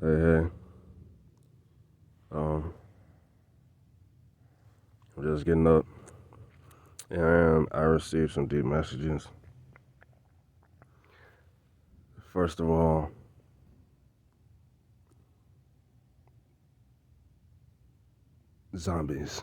Hey. Um, I'm just getting up, and I received some deep messages. First of all, zombies.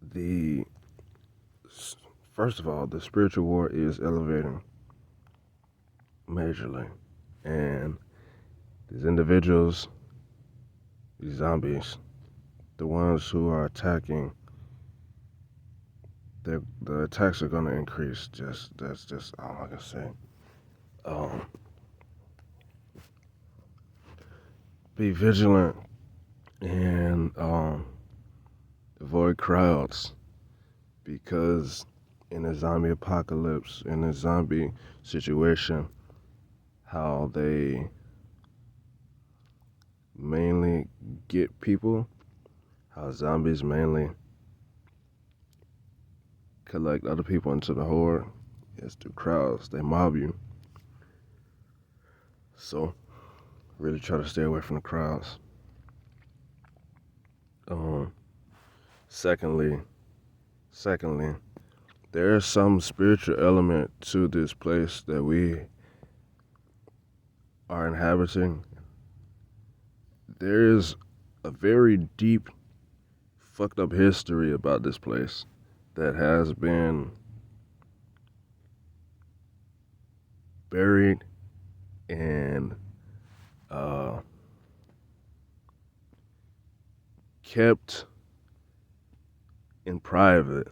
The First of all, the spiritual war is elevating majorly, and these individuals, these zombies, the ones who are attacking, the attacks are going to increase. That's just all I can say. Um, be vigilant and avoid crowds because in a zombie apocalypse, in a zombie situation, how they mainly get people, how zombies mainly collect other people into the horde is through crowds. They mob you. So really try to stay away from the crowds. Um, secondly, secondly, there is some spiritual element to this place that we are inhabiting. There is a very deep, fucked up history about this place that has been buried and kept in private.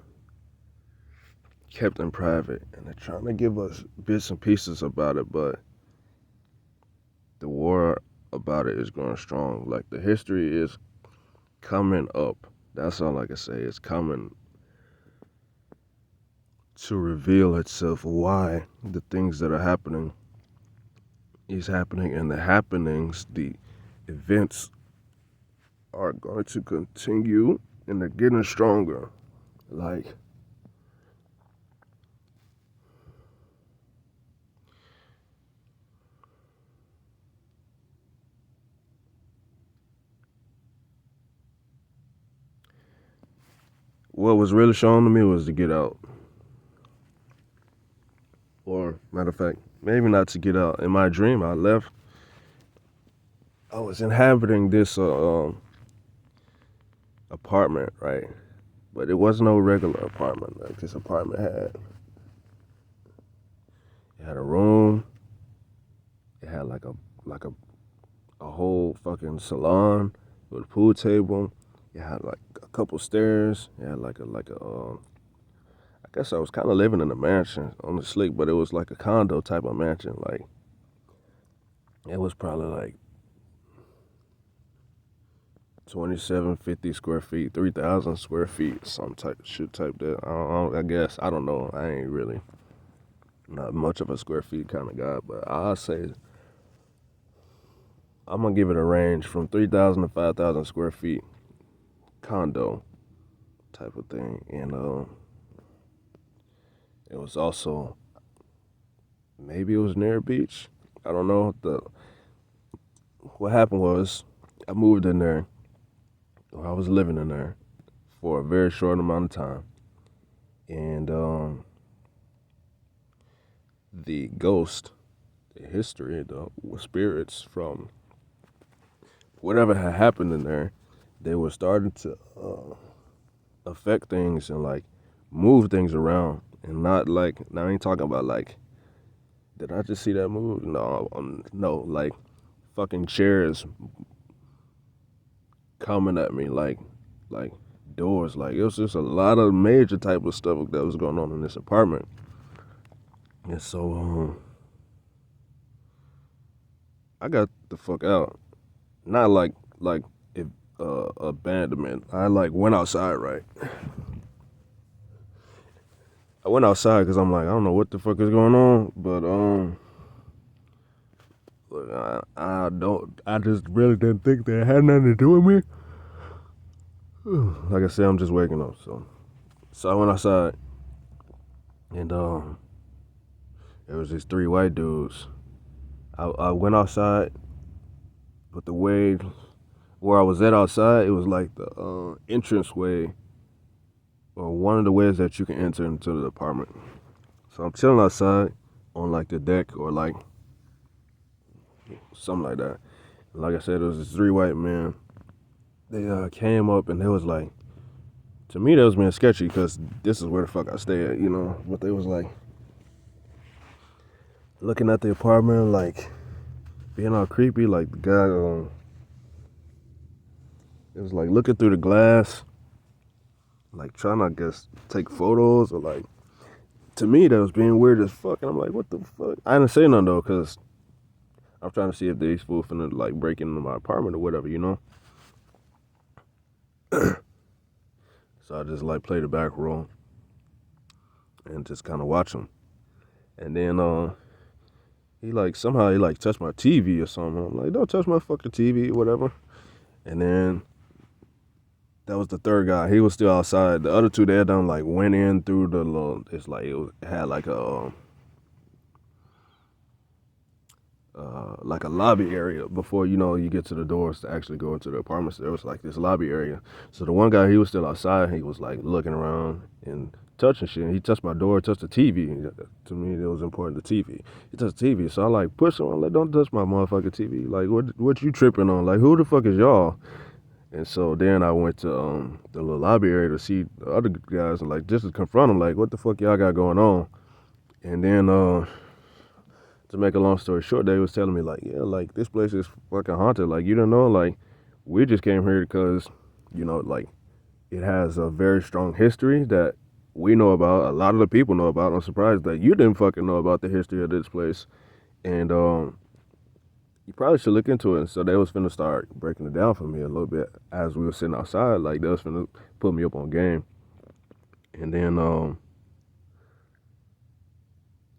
Kept in private. And they're trying to give us bits and pieces about it, but the war about it is growing strong. Like, the history is coming up. That's all I can say. It's coming to reveal itself why the things that are happening is happening, and the happenings, the events are going to continue, and they're getting stronger. Like, what was really shown to me was to get out. Or, matter of fact, maybe not to get out. In my dream, I left. I was inhabiting this apartment, right? But it was no regular apartment. Like, this apartment had a room. It had like a whole fucking salon with a pool table. It had like a couple stairs. It had I guess I was kind of living in a mansion on the slick, but it was like a condo type of mansion. Like, it was probably like 2,750 square feet, 3,000 square feet, some type of shit type that. I guess, I don't know. I ain't really not much of a square feet kind of guy, but I'll say I'm gonna give it a range from 3,000 to 5,000 square feet condo type of thing. And it was also, maybe it was near a beach. I don't know. What happened was I moved in there, or I was living in there for a very short amount of time. And the ghost, the history, the spirits from whatever had happened in there, they were starting to affect things and like move things around. And not like, now I ain't talking about like, did I just see that move? No, no, like fucking chairs coming at me, like doors. Like, it was just a lot of major type of stuff that was going on in this apartment. And so I got the fuck out. Not like if abandonment. I like went outside, right? I went outside because I'm like, I don't know what the fuck is going on, but look, I just really didn't think that it had nothing to do with me. Like I said, I'm just waking up, so I went outside, and there was these three white dudes I went outside, but the way where I was at outside, it was like the entrance way or one of the ways that you can enter into the apartment. So I'm chilling outside on like the deck or like something like that. Like I said, it was this 3 white men. They came up and they was like, to me, that was being sketchy because this is where the fuck I stay at, you know. But they was like looking at the apartment, like being all creepy. Like the guy, it was like looking through the glass, like trying to, I guess, take photos or like. To me, that was being weird as fuck. And I'm like, what the fuck? I didn't say nothing though, cause I'm trying to see if these fools finna like break into my apartment or whatever, you know. So I just like play the back row and just kind of watch him. And then he like somehow he like touched my TV or something. I'm like, don't touch my fucking TV or whatever. And then that was the third guy. He was still outside. The other two they had done like went in through the little. It's like it had like a lobby area before you get to the doors to actually go into the apartments. There was like this lobby area. So the one guy, he was still outside. He was like looking around and touching shit. He touched my door, touched the TV. To me, it was important, the TV. He touched the TV. So I like push him. I'm like, don't touch my motherfucking TV. Like, what you tripping on? Like, who the fuck is y'all? And so then I went to the little lobby area to see the other guys and like just to confront them. Like, what the fuck y'all got going on? And then to make a long story short, they was telling me like, yeah, like this place is fucking haunted. Like you don't know, like we just came here because, like it has a very strong history that we know about. A lot of the people know about. I'm surprised that you didn't fucking know about the history of this place. And you probably should look into it. And so they was finna start breaking it down for me a little bit as we were sitting outside. Like they was finna put me up on game. And then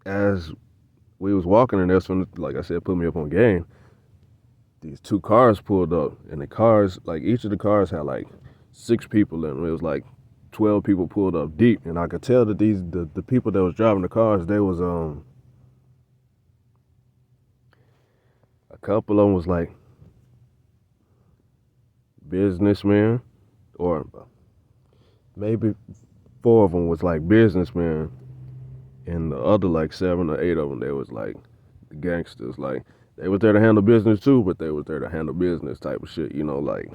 as we was walking and that's when, like I said, put me up on game. These 2 cars pulled up, and the cars, like each of the cars had like 6 people in them. It was like 12 people pulled up deep, and I could tell that the people that was driving the cars, they was a couple of them was like businessmen, or maybe 4 of them was like businessmen. And the other like 7 or 8 of them, they was like the gangsters. Like they was there to handle business too, but they was there to handle business type of shit. Like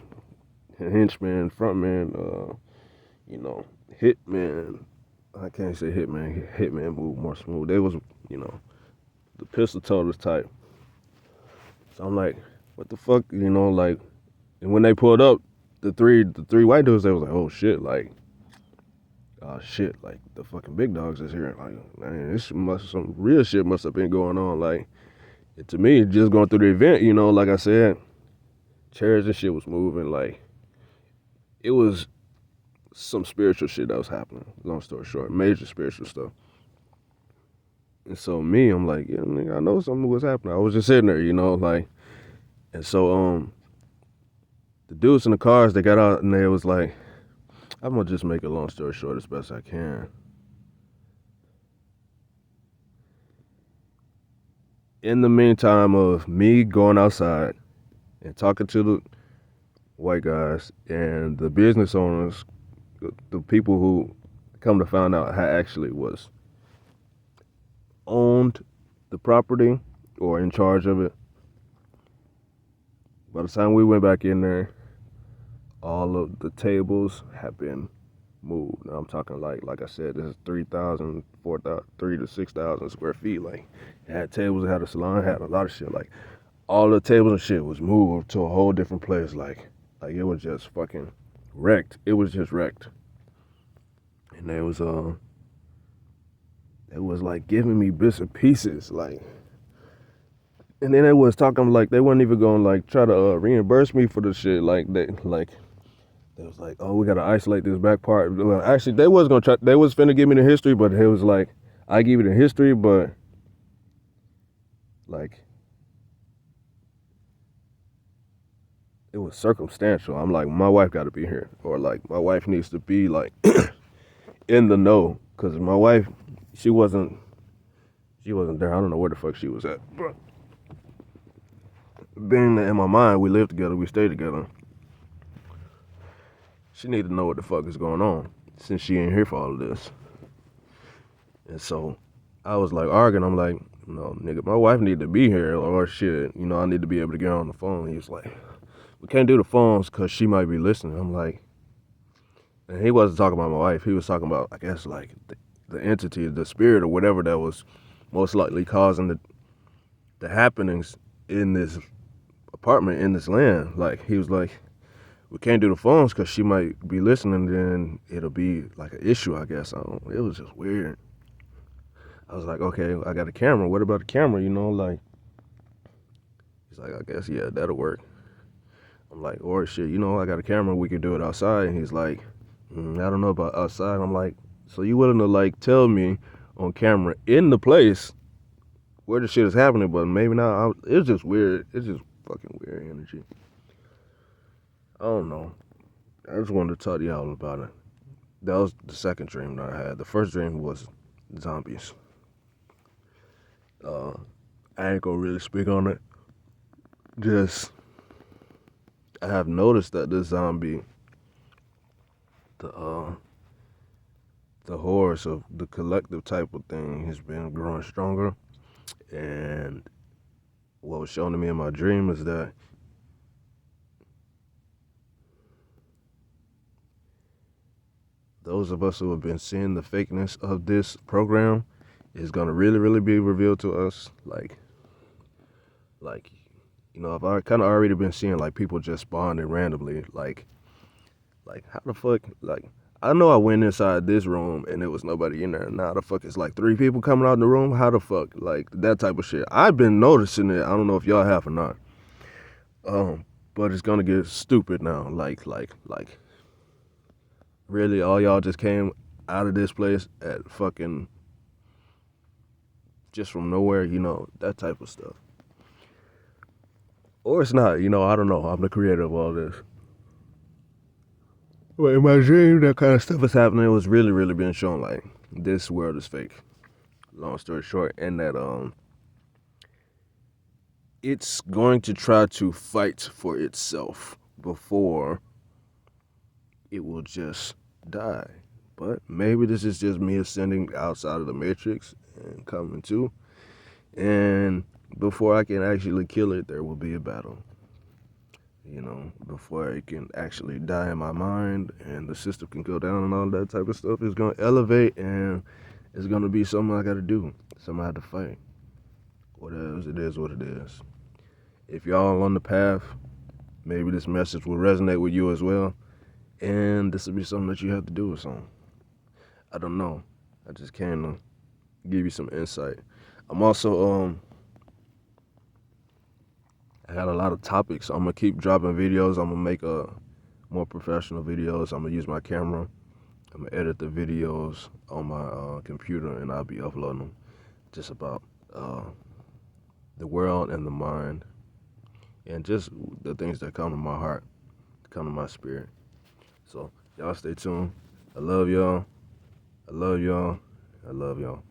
henchman, frontman, hitman. I can't say hitman. Hitman move more smooth. They was, the pistol toters type. So I'm like, what the fuck, like. And when they pulled up, the three white dudes, they was like, oh shit, like. Shit, like the fucking big dogs is here. Like, man, some real shit must have been going on. Like, to me, just going through the event, like I said, chairs and shit was moving. Like, it was some spiritual shit that was happening. Long story short, major spiritual stuff. And so me, I'm like, yeah, nigga, I know something was happening. I was just sitting there, like, and so the dudes in the cars, they got out and they was like, I'm gonna just make a long story short as best I can. In the meantime of me going outside and talking to the white guys and the business owners, the people who come to find out how actually was owned the property or in charge of it. By the time we went back in there, all of the tables have been moved. Now I'm talking like I said, this is 3,000, 4,000, 3 to 6,000 square feet. Like it had tables, it had a salon, it had a lot of shit. Like all the tables and shit was moved to a whole different place. Like it was just fucking wrecked. It was just wrecked. And it was like giving me bits and pieces, like. And then they was talking like they weren't even gonna like try to reimburse me for the shit. Like they was like, oh, we gotta isolate this back part. Well, actually, they was finna give me the history, but it was like, I give you the history, but like it was circumstantial. I'm like, my wife got to be here, or like my wife needs to be like in the know, cause my wife, she wasn't there. I don't know where the fuck she was at, but being that in my mind we live together, we stay together, she need to know what the fuck is going on since she ain't here for all of this. And so I was like arguing. I'm like, no, nigga, my wife need to be here or shit. You know, I need to be able to get her on the phone. He was like, we can't do the phones because she might be listening. I'm like, and he wasn't talking about my wife. He was talking about, I guess, like the entity, the spirit or whatever that was most likely causing the happenings in this apartment, in this land. Like, he was like, we can't do the phones because she might be listening, then it'll be like an issue, I guess. It was just weird. I was like, okay, I got a camera. What about the camera? You know, like, he's like, I guess, yeah, that'll work. I'm like, or shit, you know, I got a camera. We can do it outside. And he's like, I don't know about outside. I'm like, so you willing to, like, tell me on camera in the place where the shit is happening, but maybe not. It's just weird. It's just fucking weird energy. I don't know. I just wanted to talk to y'all about it. That was the second dream that I had. The first dream was zombies. I ain't gonna really speak on it. Just, I have noticed that this zombie, the horrors of the collective type of thing has been growing stronger. And what was shown to me in my dream is that those of us who have been seeing the fakeness of this program is gonna really, really be revealed to us. Like, you know, I've kind of already been seeing like people just spawning randomly. Like how the fuck? Like, I know I went inside this room and there was nobody in there. Now the fuck it's like 3 people coming out in the room. How the fuck? Like that type of shit. I've been noticing it. I don't know if y'all have or not. But it's gonna get stupid now. Like, really, all y'all just came out of this place at fucking just from nowhere. You know, that type of stuff. Or it's not, you know, I don't know. I'm the creator of all this. But in my dream, that kind of stuff is happening. It was really, really being shown like this world is fake. Long story short, and that it's going to try to fight for itself before it will just die. But maybe this is just me ascending outside of the matrix and coming to. And before I can actually kill it, there will be a battle. You know, before it can actually die in my mind and the system can go down and all that type of stuff, it's going to elevate and it's going to be something I got to do, something I have to fight. Whatever it is, what it is. If y'all on the path, maybe this message will resonate with you as well. And this will be something that you have to do or something. I don't know. I just came to give you some insight. I'm also, I got a lot of topics. I'm going to keep dropping videos. I'm going to make more professional videos. I'm going to use my camera. I'm going to edit the videos on my computer, and I'll be uploading them just about the world and the mind and just the things that come to my heart, come to my spirit. So y'all stay tuned. I love y'all. I love y'all. I love y'all.